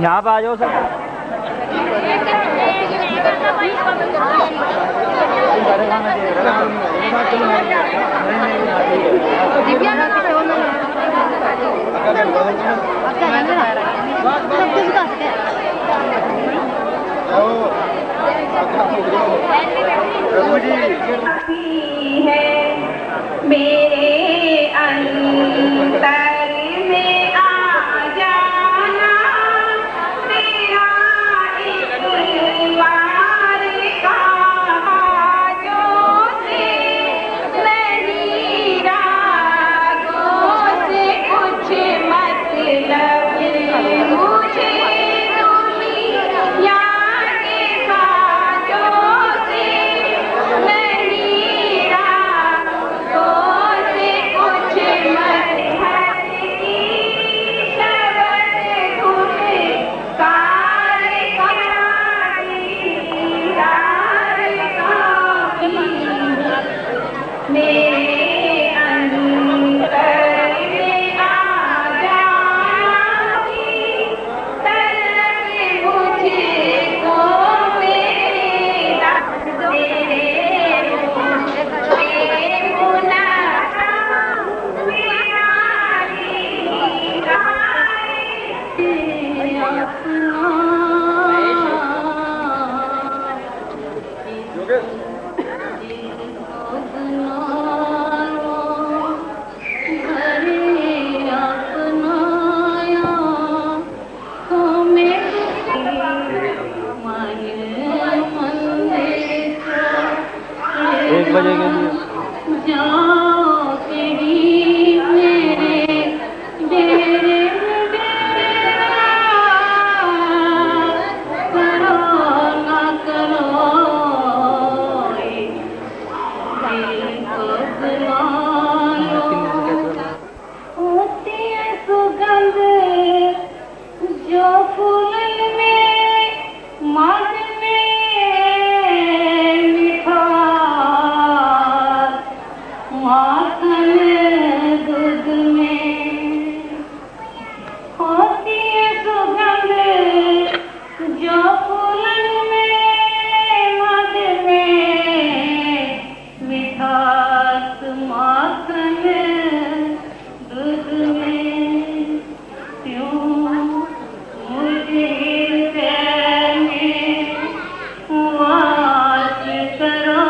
यहाँ पे आ जाओ सर। मेरे अंतर में आ जाना, तेरा एक बार कहा जो से नहीं रागों से कुछ मतलब मुझे दुनिया के बाजों से नहीं रागों से कुछ मतलब की शब्द धुन कार मेरे अंतर में आ जाना, तलब मुझको मेरा तेरे मुना एक बजे के लिए जाओ तेरी मेरे डेरे करो ना करो दिल को बुला लो। होती है सुगंध जो फूल में मध माखन दूध में होती है सुगंध जो फूलन में मध में मिठास माखन दूध में क्यों मुझे हृदय में वास करो,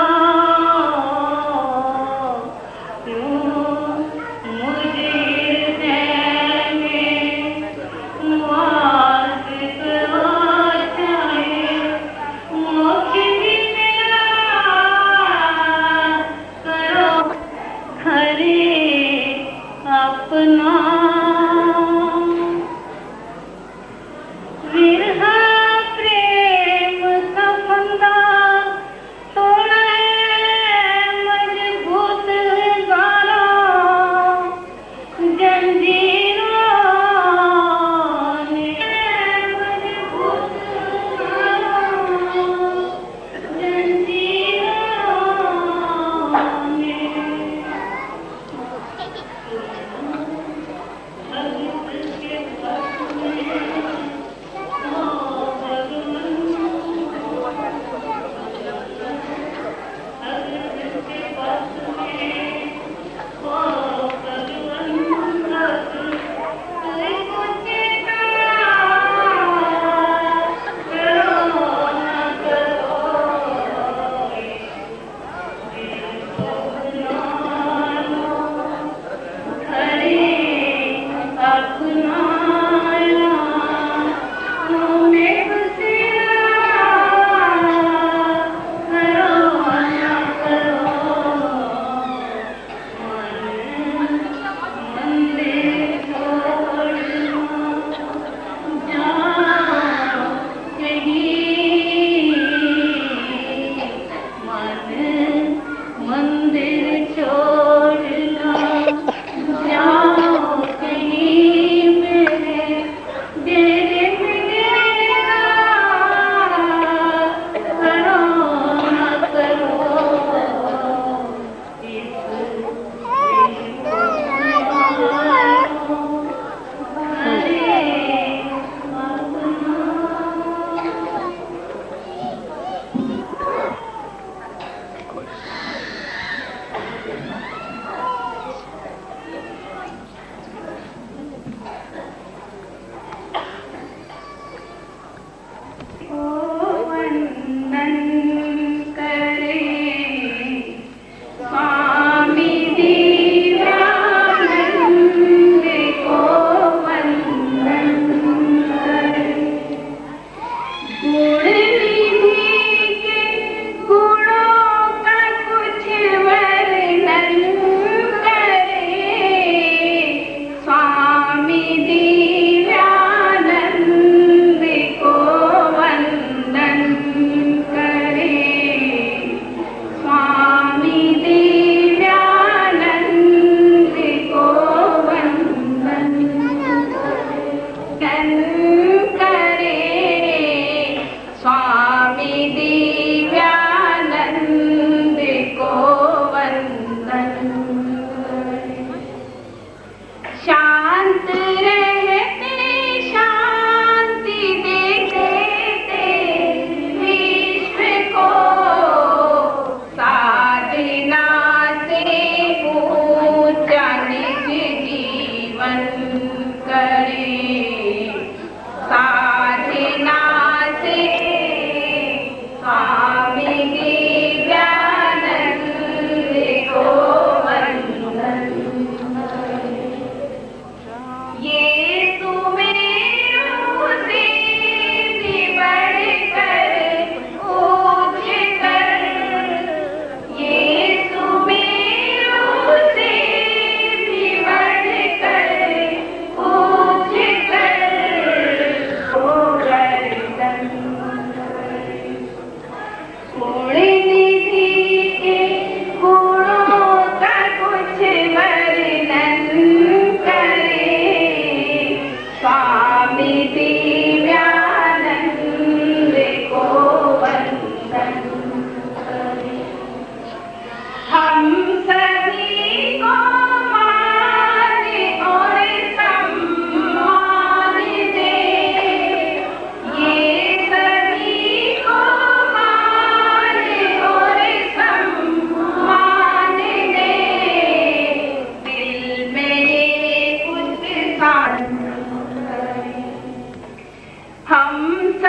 अपना विरहा प्रेम का फंदा तोड़ा मजबूत गाला, जंजीरों ने मजबूत गाला, जंजीरों ने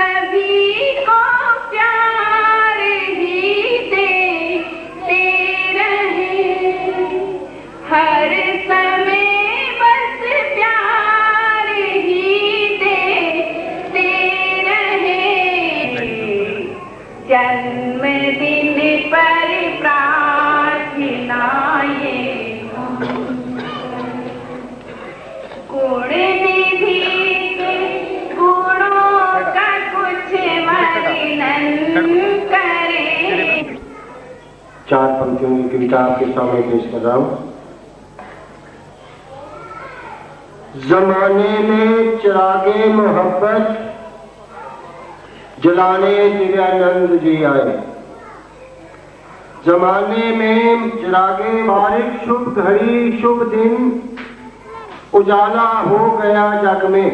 सभी को प्यार ही देते रहे, हर समय बस प्यार ही देते रहे। जन्मदिन पर प्रार्थनाएं गुण निधि के गुणों का कुछ वर्णन करें। 4 पंक्तियों की कविता आपके सामने पेश कर रहा हूं। जमाने में चिरागे मोहब्बत जलाने दिव्यानंद जी आए। जमाने में चिरागे बारिक शुभ घड़ी शुभ दिन उजाला हो गया जग में।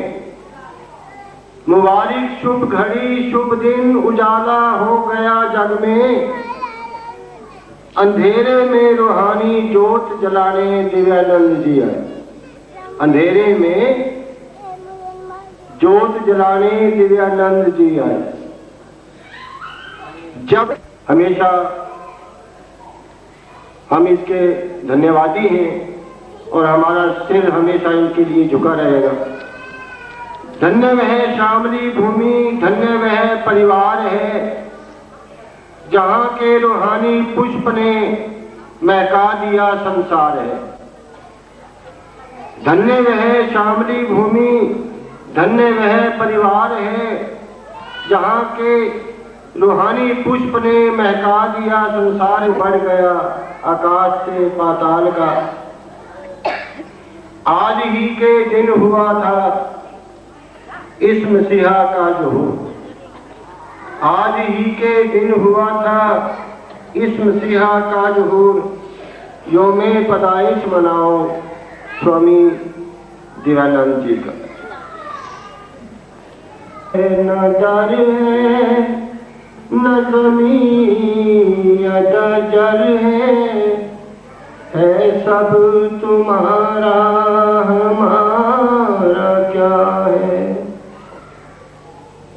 मुबारक शुभ घड़ी शुभ दिन उजाला हो गया जग में। अंधेरे में रूहानी जोत जलाने दिव्यानंद जी आए। अंधेरे में जोत जलाने दिव्यानंद जी आए। जब हमेशा हम इसके धन्यवादी हैं और हमारा सिर हमेशा इनके लिए झुका रहेगा। धन्य वह श्यामली भूमि, धन्य वह परिवार है जहां के रूहानी पुष्प ने महका दिया संसार है। धन्य वह श्यामली भूमि, धन्य वह परिवार है जहां के रूहानी पुष्प ने महका दिया संसार। बढ़ गया आकाश से पाताल का, आज ही के दिन हुआ था इस मसीहा का ज़हूर। आज ही के दिन हुआ था इस मसीहा का ज़हूर। योमे पैदाइश मनाओ स्वामी दिव्यानंद जी का। न डर है न ज़मीन जर है सब तुम्हारा, हमारा क्या है।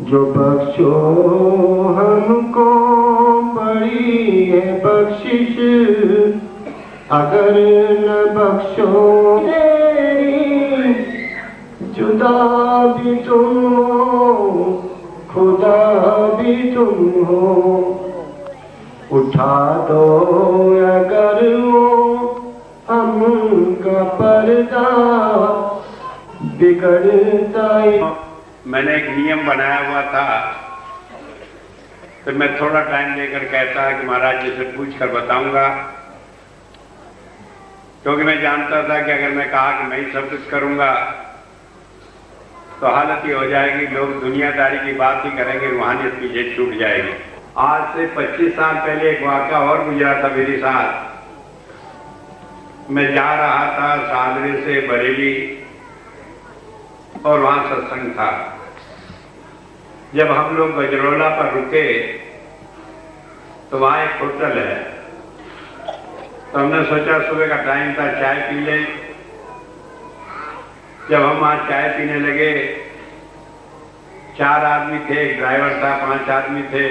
जो बख्शो हमको बड़ी है बख्शिश, अगर न बख्शो तेरी जुदा भी तुम हो, खुदा भी तुम हो। उठा दो अगर वो हमका पर्दा बिगड़ता है। मैंने एक नियम बनाया हुआ था, फिर मैं थोड़ा टाइम लेकर कहता कि महाराज जी से पूछ कर बताऊंगा, क्योंकि मैं जानता था कि अगर मैं कहा कि मैं ही सब कुछ करूंगा तो हालत ये हो जाएगी, लोग दुनियादारी की बात ही करेंगे, रूहानियत पीछे छूट जाएगी। आज से 25 साल पहले एक वाक़या और गुजरा था मेरे साथ। मैं जा रहा था सादरे से बरेली और वहां सत्संग था। जब हम लोग गजरौला पर रुके तो वहां एक होटल है, तो हमने सोचा सुबह का टाइम था, चाय पी लें। जब हम वहां चाय पीने लगे, 4 आदमी थे, एक ड्राइवर था, 5 आदमी थे,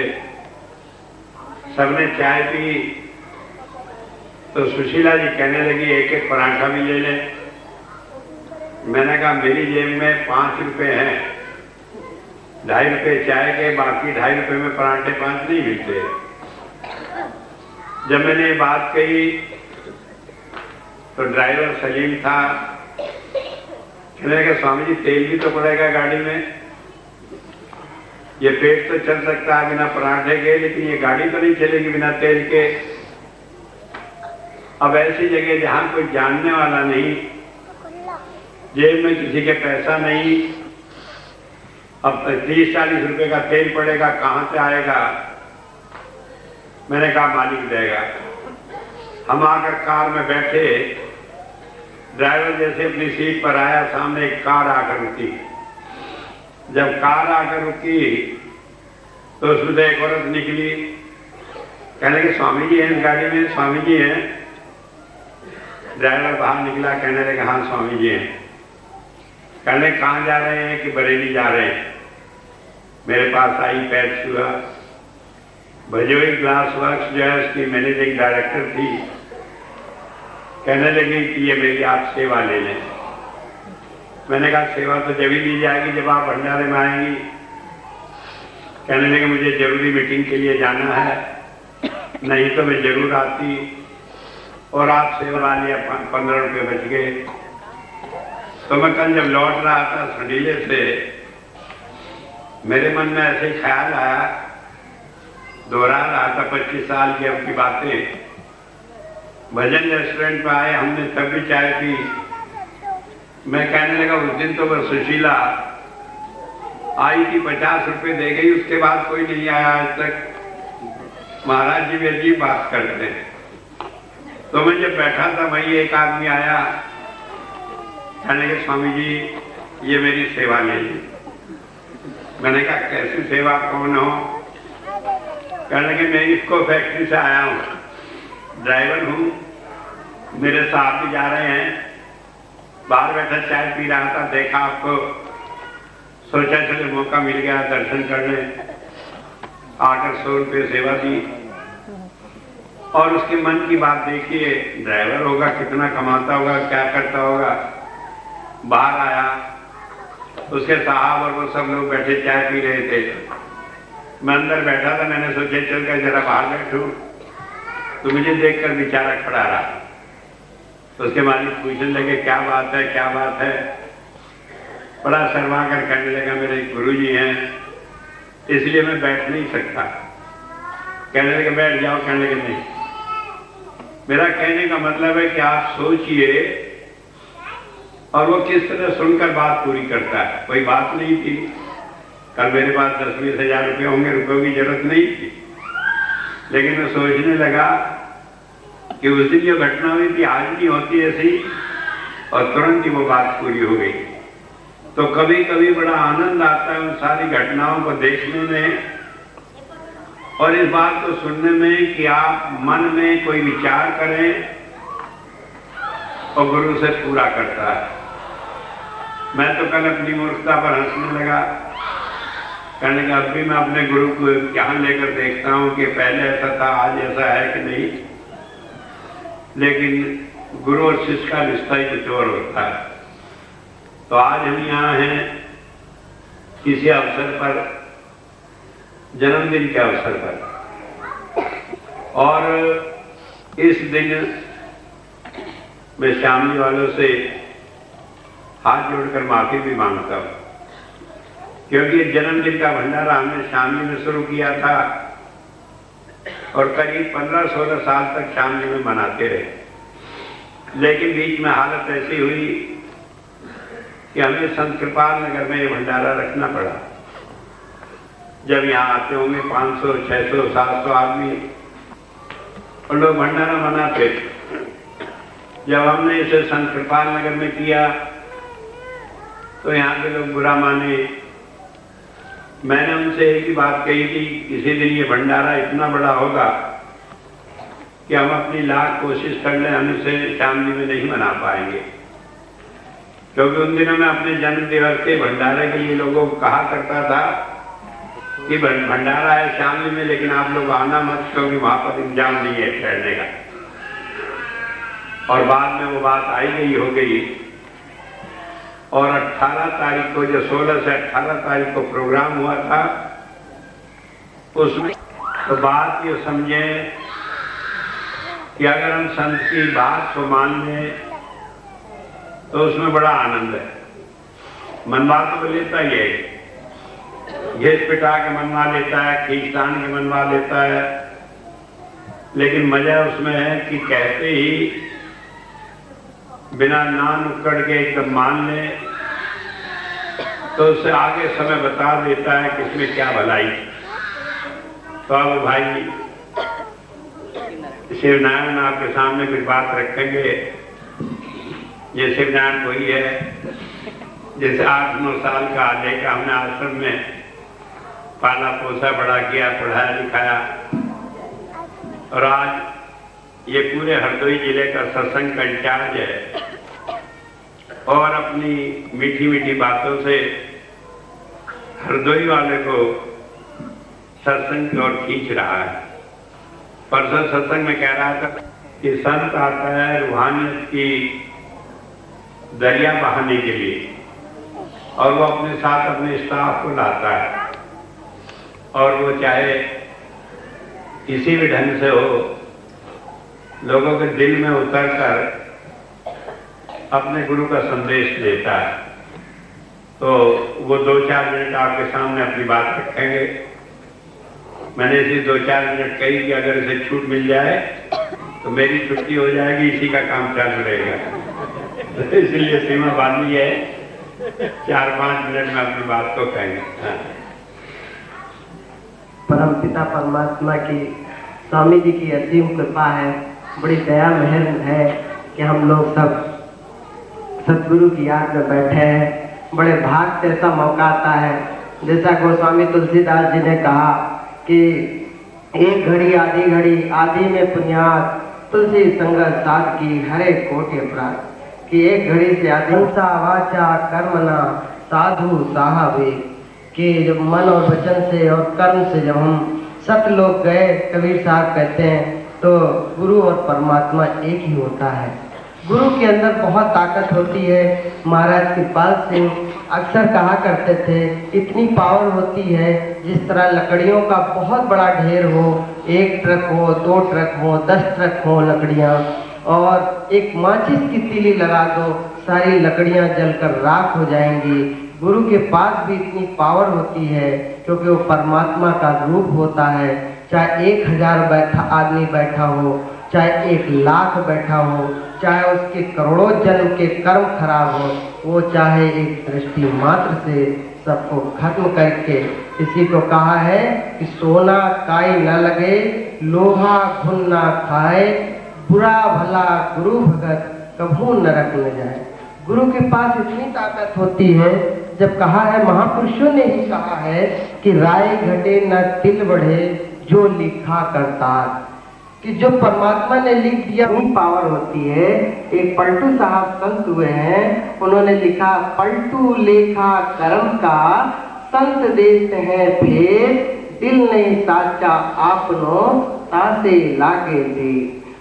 सबने चाय पी। तो सुशीला जी कहने लगी एक एक पराठा भी ले लें। मैंने कहा मेरी जेब में 5 रुपए हैं, 2.5 रुपए चाय के, बाकी 2.5 रुपए में पराठे 5 नहीं मिलते। जब मैंने ये बात कही तो ड्राइवर सलीम था, कहने लगा स्वामी जी तेल भी तो पड़ेगा गाड़ी में, ये पेट तो चल सकता है बिना पराठे के, लेकिन ये गाड़ी तो नहीं चलेगी बिना तेल के। अब ऐसी जगह जहां कोई जानने वाला नहीं, जेब में किसी के पैसा नहीं, अब 30-40 रुपए का तेल पड़ेगा, कहां से आएगा। मैंने कहा मालिक देगा। हम आकर कार में बैठे, ड्राइवर जैसे अपनी सीट पर आया, सामने एक कार आकर रुकी। जब कार आकर रुकी तो उसमें से एक औरत निकली, कहने लगे स्वामी जी हैं इस गाड़ी में, स्वामी जी हैं। ड्राइवर बाहर निकला, कहने लगे हाँ स्वामी जी हैं। कहने कहाँ जा रहे हैं कि बरेली जा रहे हैं। मेरे पास आई, पैर छुआ। भजोई ग्लास वर्क्स जो है उसकी मैनेजिंग डायरेक्टर थी, कहने लगी कि ये मेरी आप सेवा ले लें। मैंने कहा सेवा तो जब ही ली जाएगी जब आप भंडारे में आएंगी। कहने लगे मुझे जरूरी मीटिंग के लिए जाना है, नहीं तो मैं जरूर आती। और आप सेवा लिया, 15 रुपये बच गए। तो मैं कल जब लौट रहा था संडीले से, मेरे मन में ऐसे ख्याल आया, दोहरा रहा था 25 साल की अब की बातें। भजन रेस्टोरेंट में आए, हमने तब भी चाय पी। मैं कहने लगा उस दिन तो बस सुशीला आई थी, 50 रुपये दे गई, उसके बाद कोई नहीं आया आज तक। महाराज जी भी अजीब बात करते हैं। तो मैं जब बैठा था वही एक आदमी आया, कहने लगे स्वामी जी ये मेरी सेवा ले ली। मैंने कहा कैसी सेवा, कौन हो? कहने लगे मैं इसको फैक्ट्री से आया हूँ, ड्राइवर हूँ, मेरे साथ भी जा रहे हैं। बाहर बैठा चाय पी रहा था, देखा आपको, सोचा चले मौका मिल गया दर्शन करने। आकर 100 रुपये सेवा दी। और उसके मन की बात देखिए, ड्राइवर होगा, कितना कमाता होगा, क्या करता होगा। बाहर आया, उसके साहब और वो सब लोग बैठे चाय पी रहे थे। मैं अंदर बैठा था, मैंने सोचा चल कर जरा बाहर बैठूं, तो मुझे देखकर बेचारा खड़ा रहा। तो उसके मालिक पूछने लगे क्या बात है, क्या बात है। बड़ा शर्मा कर कहने लगा मेरे गुरु जी हैं, इसलिए मैं बैठ नहीं सकता। कहने लगे बैठ जाओ। कहने लगे नहीं। मेरा कहने का मतलब है कि आप सोचिए, और वो किस तरह सुनकर बात पूरी करता है। कोई बात नहीं थी, कल मेरे पास 10-20 हजार रुपये होंगे, रुपयों की जरूरत नहीं थी। लेकिन मैं सोचने लगा कि उस दिन जो घटना हुई थी आज नहीं होती ऐसी, और तुरंत ही वो बात पूरी हो गई। तो कभी कभी बड़ा आनंद आता है उन सारी घटनाओं को देखने में और इस बात को सुनने में कि आप मन में कोई विचार करें और गुरु से पूरा करता है। मैं तो कल अपनी मूर्खता पर हंसने लगा, कहने का अब भी मैं अपने गुरु को यहाँ लेकर देखता हूँ कि पहले ऐसा था, आज ऐसा है कि नहीं। लेकिन गुरु और शिष्य का रिश्ता ही कुछ और होता है। तो आज हम यहाँ हैं किसी अवसर पर, जन्मदिन के अवसर पर, और इस दिन मैं श्यामली वालों से हाथ जोड़कर माफी भी मांगता हूँ, क्योंकि जन्मदिन का भंडारा हमने शामली में शुरू किया था और करीब 15-16 साल तक शामली में मनाते रहे। लेकिन बीच में हालत ऐसी हुई कि हमें संत कृपाल नगर में ये भंडारा रखना पड़ा। जब यहाँ आते होंगे 500, 600, 700 आदमी और लोग भंडारा मनाते। जब हमने इसे संत कृपाल नगर में किया तो यहाँ के लोग बुरा माने। मैंने उनसे एक ही बात कही थी, किसी दिन ये भंडारा इतना बड़ा होगा कि हम अपनी लाख कोशिश कर लें, हम इसे शामली में नहीं मना पाएंगे। क्योंकि उन दिनों में अपने जन्म दिवस के भंडारे के लिए लोगों को कहा करता था कि भंडारा है शामली में, लेकिन आप लोग आना मत, क्योंकि वहां पर इंतजाम नहीं है ठहरने का। और बाद में वो बात आई गई हो गई और 18 तारीख को, जो 16 से 18 तारीख को प्रोग्राम हुआ था, उसमें तो बात ये समझे कि अगर हम संत की बात को मान लें तो उसमें बड़ा आनंद है। मनवा तो लेता ही है, घेस पिटा के मनवा लेता है, खींचतान के मनवा लेता है, लेकिन मजा उसमें है कि कहते ही बिना नाम उकड़ के एकदम मान ले तो उससे आगे समय बता देता है कि इसमें क्या भलाई। तो अब भाई शिवनारायण आपके सामने कुछ बात रखेंगे। ये शिवनारायण वही है जैसे 8-9 साल का लेकर हमने आश्रम में पाला पोसा, बड़ा किया, पढ़ाया लिखाया, और आज ये पूरे हरदोई जिले का सत्संग का इंचार्ज है और अपनी मीठी मीठी बातों से हरदोई वाले को सत्संग की ओर खींच रहा है। परसों सत्संग में कह रहा था कि संत आता है रूहानियत की दरिया बहाने के लिए, और वो अपने साथ अपने स्टाफ को लाता है, और वो चाहे किसी भी ढंग से हो, लोगों के दिल में उतरकर अपने गुरु का संदेश देता है। तो वो 2-4 मिनट आपके सामने अपनी बात रखेंगे। मैंने इसी 2-4 मिनट कही कि अगर इसे छूट मिल जाए तो मेरी छुट्टी हो जाएगी, इसी का काम चालू रहेगा। तो इसलिए सीमा बांधी है, 4-5 मिनट में अपनी बात को कहेंगे। परम पिता परमात्मा की, स्वामी जी की असीम कृपा है, बड़ी दया मेहर है कि हम लोग सब सतगुरु की याद में बैठे हैं। बड़े भाग से ऐसा मौका आता है, जैसा गोस्वामी तुलसीदास जी ने कहा कि एक घड़ी आदि में पुण्यात, तुलसी संगत सादगी हरे कोटि अपराध, कि एक घड़ी से आदि वाचा कर्मना साधु साहबे, कि जब मन और वचन से और कर्म से जब हम सतलोक गए, कबीर साहब कहते हैं, तो गुरु और परमात्मा एक ही होता है। गुरु के अंदर बहुत ताकत होती है। महाराज कृपाल सिंह अक्सर कहा करते थे, इतनी पावर होती है जिस तरह लकड़ियों का बहुत बड़ा ढेर हो, 1 ट्रक हो, 2 ट्रक हो, 10 ट्रक हो लकड़ियाँ, और एक माचिस की तीली लगा दो, सारी लकड़ियाँ जलकर राख हो जाएंगी। गुरु के पास भी इतनी पावर होती है, क्योंकि वो परमात्मा का रूप होता है। चाहे 1000 आदमी बैठा हो, चाहे 1,00,000 बैठा हो, चाहे उसके करोड़ों जन्म के कर्म खराब हो, वो चाहे एक दृष्टि मात्र से सबको खत्म करके, इसी को कहा है कि सोना काई न लगे, लोहा घुन ना खाए, बुरा भला गुरु भगत कभू नरक न जाए। गुरु के पास इतनी ताकत होती है, जब कहा है, महापुरुषों ने ही कहा है कि राय घटे न तिल बढ़े, जो लिखा करतार, कि जो परमात्मा ने लिख दिया वही पावर होती है। एक पलटू साहब संत हुए हैं, उन्होंने लिखा, पलटू लेखा कर्म का संत देते हैं फेर, दिल नहीं साचा आपनो तासे लागे थे।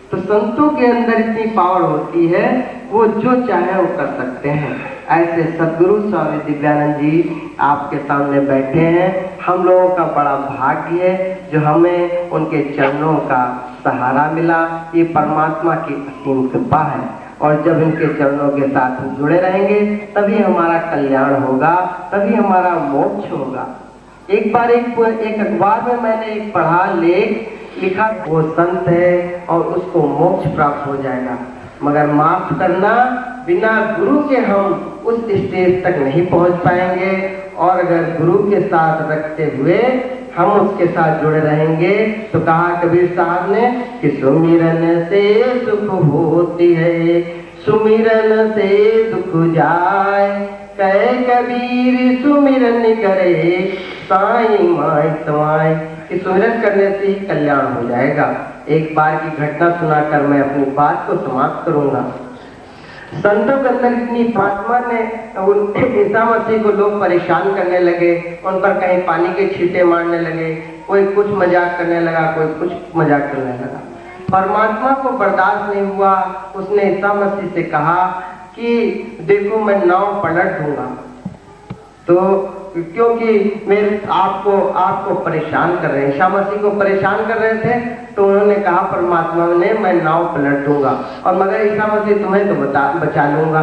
तो संतों के अंदर इतनी पावर होती है, वो जो चाहे वो कर सकते हैं। ऐसे सदगुरु स्वामी दिव्यानंद जी आपके सामने बैठे हैं। हम लोगों का बड़ा भाग्य है जो हमें उनके चरणों का सहारा मिला। ये परमात्मा की असीम कृपा है, और जब इनके चरणों के साथ हम जुड़े रहेंगे तभी हमारा कल्याण होगा, तभी हमारा मोक्ष होगा। एक बार एक अखबार में मैंने एक पढ़ा लेख लिखा, वो संत है और उसको मोक्ष प्राप्त हो जाएगा, मगर माफ करना, बिना गुरु के हम उस स्टेज तक नहीं पहुंच पाएंगे। और अगर गुरु के साथ रखते हुए हम उसके साथ जुड़े रहेंगे, तो कहा कबीर साहब ने कि सुमिरन से सुख होती है, सुमिरन से दुख जाए, कहे कबीर सुमिरन करे साईं माई समाए, कि सुमिरन करने से ही कल्याण हो जाएगा। एक बार की घटना सुनाकर मैं अपनी बात को समाप्त करूंगा। संतों के अंदर इतनी फातिमा ने ईसा मसीह को लोग परेशान करने लगे, उन पर कहीं पानी के छींटे मारने लगे, कोई कुछ मजाक करने लगा, कोई कुछ मजाक करने लगा। परमात्मा को बर्दाश्त नहीं हुआ, उसने ईसा मसीह से कहा कि देखो मैं नाव पलट दूंगा, तो क्योंकि मेरे आपको परेशान कर रहे हैं, ईसा मसीह को परेशान कर रहे थे, तो उन्होंने कहा परमात्मा ने मैं नाव पलट दूंगा, और मगर ईसा मसीह तुम्हें तो बचा लूंगा।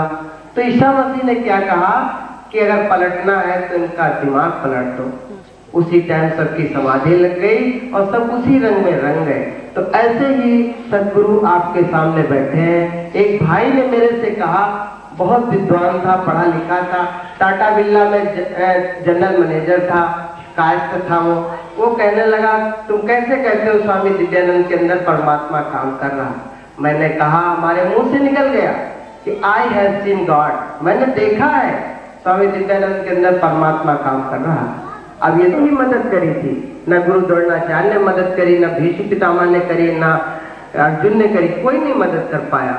तो ईसा मसीह ने क्या कहा कि अगर पलटना है तो इनका दिमाग पलट दो। उसी टाइम सबकी समाधि लग गई और सब उसी रंग में रंग गए। तो ऐसे ही सदगुरु आपके सामने बैठे हैं। एक भाई ने मेरे से कहा, बहुत विद्वान था, पढ़ा लिखा था, टाटा बिरला में जनरल मैनेजर था, कायस्थ था वो कहने लगा तुम कैसे कहते हो स्वामी दिव्यानंद के अंदर परमात्मा काम कर रहा। मैंने कहा, हमारे मुंह से निकल गया कि आई हैव सीन गॉड, मैंने देखा है स्वामी दिव्यानंद के अंदर परमात्मा काम कर रहा। अब ये तो ही मदद करी थी, न गुरु द्रोणाचार्य ने मदद करी, न भीष्म पितामह ने करी, न अर्जुन ने करी, कोई नहीं मदद कर पाया।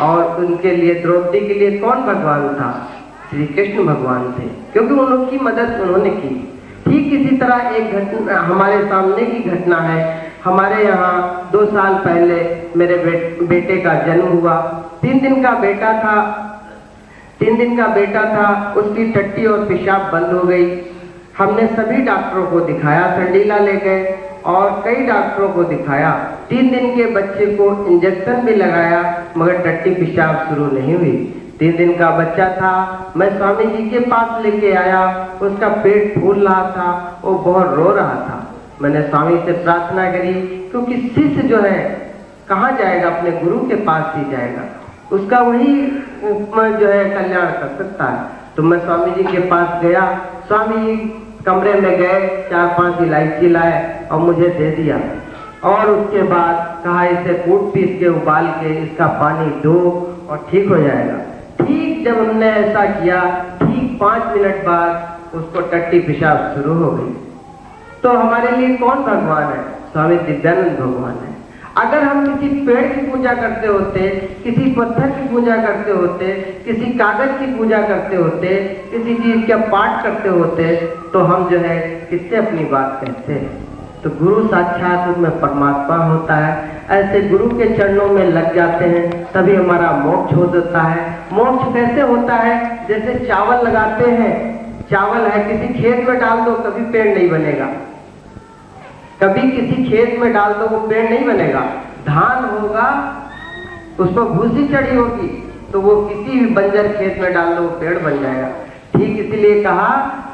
और उनके लिए द्रौपदी के लिए कौन भगवान था? श्री कृष्ण भगवान थे, क्योंकि उनकी मदद उन्होंने की। ठीक इसी तरह एक घटना हमारे सामने की घटना है। हमारे यहाँ 2 साल पहले मेरे बेटे का जन्म हुआ। 3 दिन का बेटा था। उसकी टट्टी और पेशाब बंद हो गई। हमने सभी डॉक्टरों को दिखाया, संडीला ले गए और कई डॉक्टरों को दिखाया। 3 दिन के बच्चे को इंजेक्शन भी लगाया, मगर टट्टी पेशाब शुरू नहीं हुई। 3 दिन का बच्चा था। मैं स्वामी जी के पास लेके आया। उसका पेट फूल रहा था, वो बहुत रो रहा था। मैंने स्वामी से प्रार्थना करी, क्योंकि शिष्य जो है कहाँ जाएगा, अपने गुरु के पास ही जाएगा, उसका वही जो है कल्याण कर सकता है। तो मैं स्वामी जी के पास गया। स्वामी जी कमरे में गए, 4-5 इलायची लाए और मुझे दे दिया, और उसके बाद कहा इसे कूट पीस के उबाल के इसका पानी दो और ठीक हो जाएगा। ठीक जब हमने ऐसा किया, ठीक 5 मिनट बाद उसको टट्टी पेशाब शुरू हो गई। तो हमारे लिए कौन भगवान है? स्वामी दिव्यानंद भगवान है। अगर हम किसी पेड़ की पूजा करते होते, किसी पत्थर की पूजा करते होते, किसी कागज की पूजा करते होते, किसी चीज का पाठ करते होते, तो हम जो है किससे अपनी बात कहते हैं? तो गुरु साक्षात रूप में परमात्मा होता है। ऐसे गुरु के चरणों में लग जाते हैं, तभी हमारा मोक्ष हो जाता है। मोक्ष कैसे होता है? जैसे चावल लगाते हैं, चावल है किसी खेत में डाल दो, कभी पेड़ नहीं बनेगा। कभी किसी खेत में डाल दो, वो पेड़ नहीं बनेगा। धान होगा, उस पर भूसी चढ़ी होगी, तो वो किसी भी बंजर खेत में डाल दो, वो पेड़ बन जाएगा। ठीक इसलिए कहा,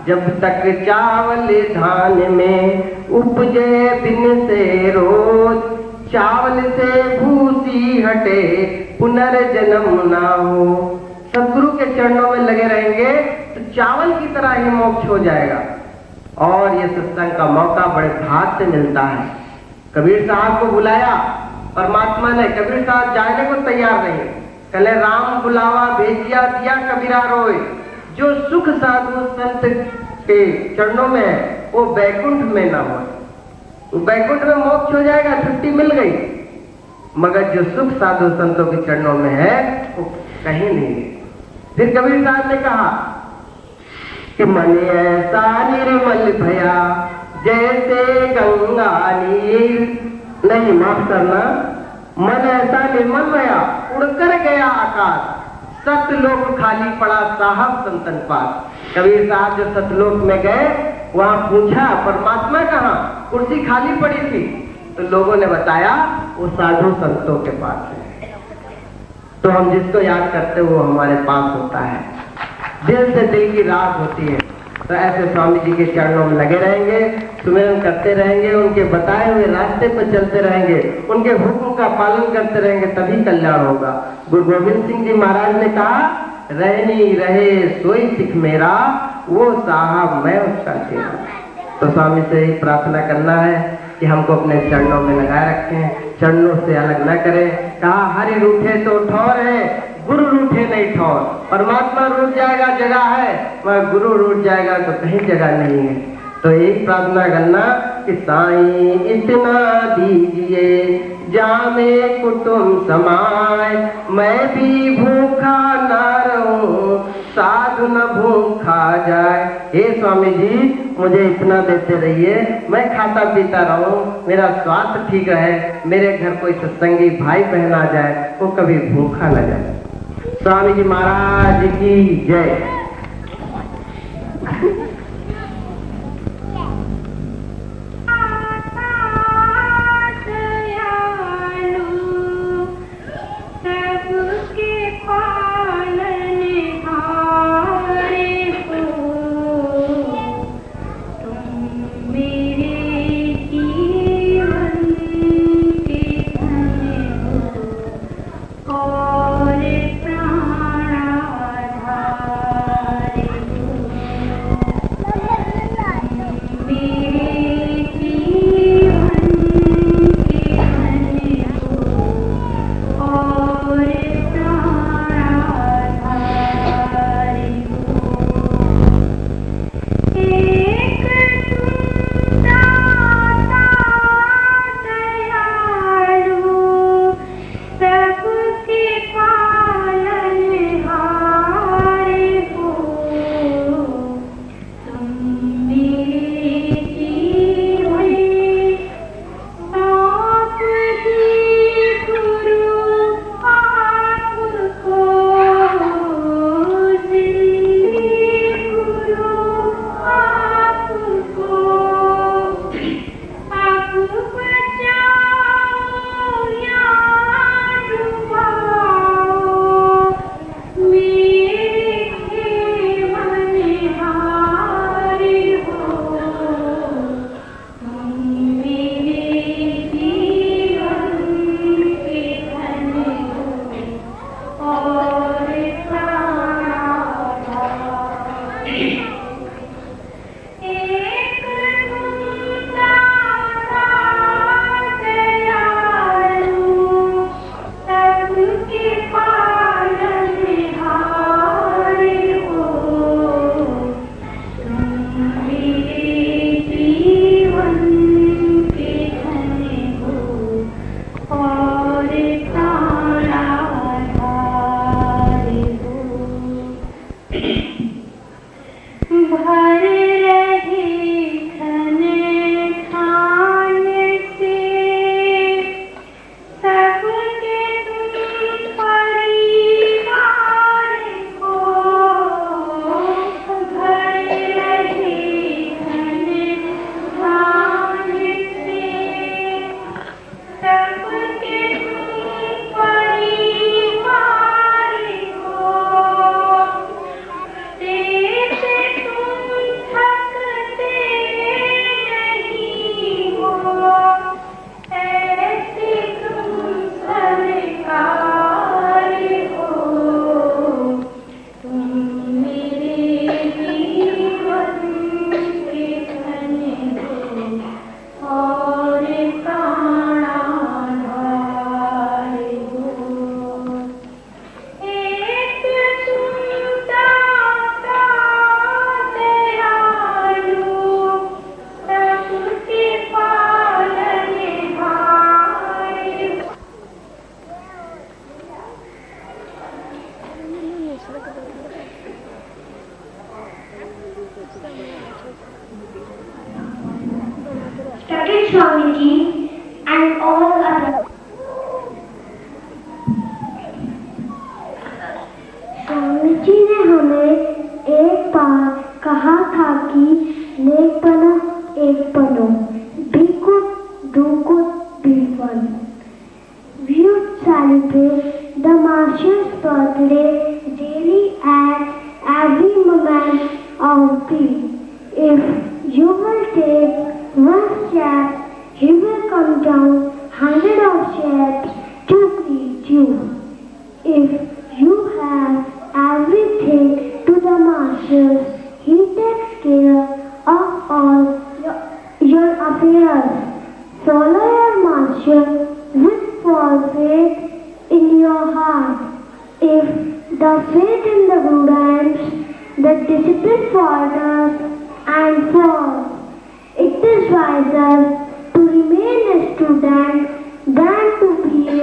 जब तक चावल धान में उपजे बिन से रोज, चावल से भूसी हटे पुनर्जन्म ना हो। सदगुरु के चरणों में लगे रहेंगे तो चावल की तरह ही मोक्ष हो जाएगा। और ये सत्संग का मौका बड़े भाग से मिलता है। कबीर साहब को बुलाया परमात्मा ने, कबीर साहब जाने को तैयार नहीं। कहले राम बुलावा भेजिया दिया कबीरा रोए। जो सुख साधु संत के चरणों में है, वो बैकुंठ में ना हो। बैकुंठ में मोक्ष हो जाएगा, छुट्टी मिल गई। मगर जो सुख साधु संतों के चरणों में है, वो कहीं नहीं है। फिर कबीर साहब ने कहा कि मन ऐसा निर्मल भया जैसे गंगा नीर, नहीं माफ करना, मन ऐसा निर्मल भया उड़कर गया आकाश, सतलोक खाली पड़ा साहब संतन पास। कबीर साहब जो सतलोक में गए, वहां पूछा परमात्मा कहाँ? कुर्सी खाली पड़ी थी। तो लोगों ने बताया वो साधु संतों के पास है। तो हम जिसको याद करते वो हमारे पास होता है, दिल से दिल की रात होती है। तो ऐसे स्वामी जी के चरणों में लगे रहेंगे, सुमिरन करते रहेंगे, उनके बताए हुए रास्ते पर चलते रहेंगे, उनके हुक्म का पालन करते रहेंगे, तभी कल्याण होगा। गुरु गोविंद सिंह जी महाराज ने कहा, रहनी रहे सोई सिख मेरा, वो साहब मैं उसका चेला। तो स्वामी से ही प्रार्थना करना है कि हमको अपने चरणों में लगाए रखें, चरणों से अलग न करें। कहा हरि रूठे तो ठौर है, गुरु रूठे नहीं ठौर। परमात्मा रूठ जाएगा जगह है, मगर गुरु रूठ जाएगा तो कहीं जगह नहीं है। तो एक प्रार्थना करना कि साईं इतना दीजिए जामे कुटुंब समाए, मैं भी भूखा ना रहूं साधु न भूखा जाए। हे स्वामी जी मुझे इतना देते रहिए, मैं खाता पीता रहूं, मेरा स्वास्थ्य ठीक रहे, मेरे घर कोई सत्संगी भाई बहन आ जाए, वो कभी भूखा न जाए। स्वामी जी महाराज की जय। भर रहे धन खान से सबके तुम परिवार को भर रहे धन खान से सबके तुम परिवार को देते तुम थकते नहीं हो ऐसी तुम सरकार हो तुम मेरे जीवन के धन हो और प्राणाधार हो एक तुम दाता दयालु सबके पालनहार Studied Swamiji and all other. स्वामीजी ने हमें एक बार कहा था कि नेक बनो एक बनो. Be good, do good, be one. We would celebrate the Master's birthday daily at every moment of the day. If you will take one step, he will come down 100 of steps to greet you. If you have everything to the Master, he takes care of all your affairs. Follow your Master with full faith in your heart. If the faith in the Buddha the discipline falters and falls, it is wiser to remain a student than to be a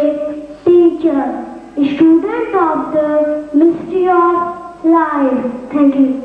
teacher, a student of the mystery of life. Thank you.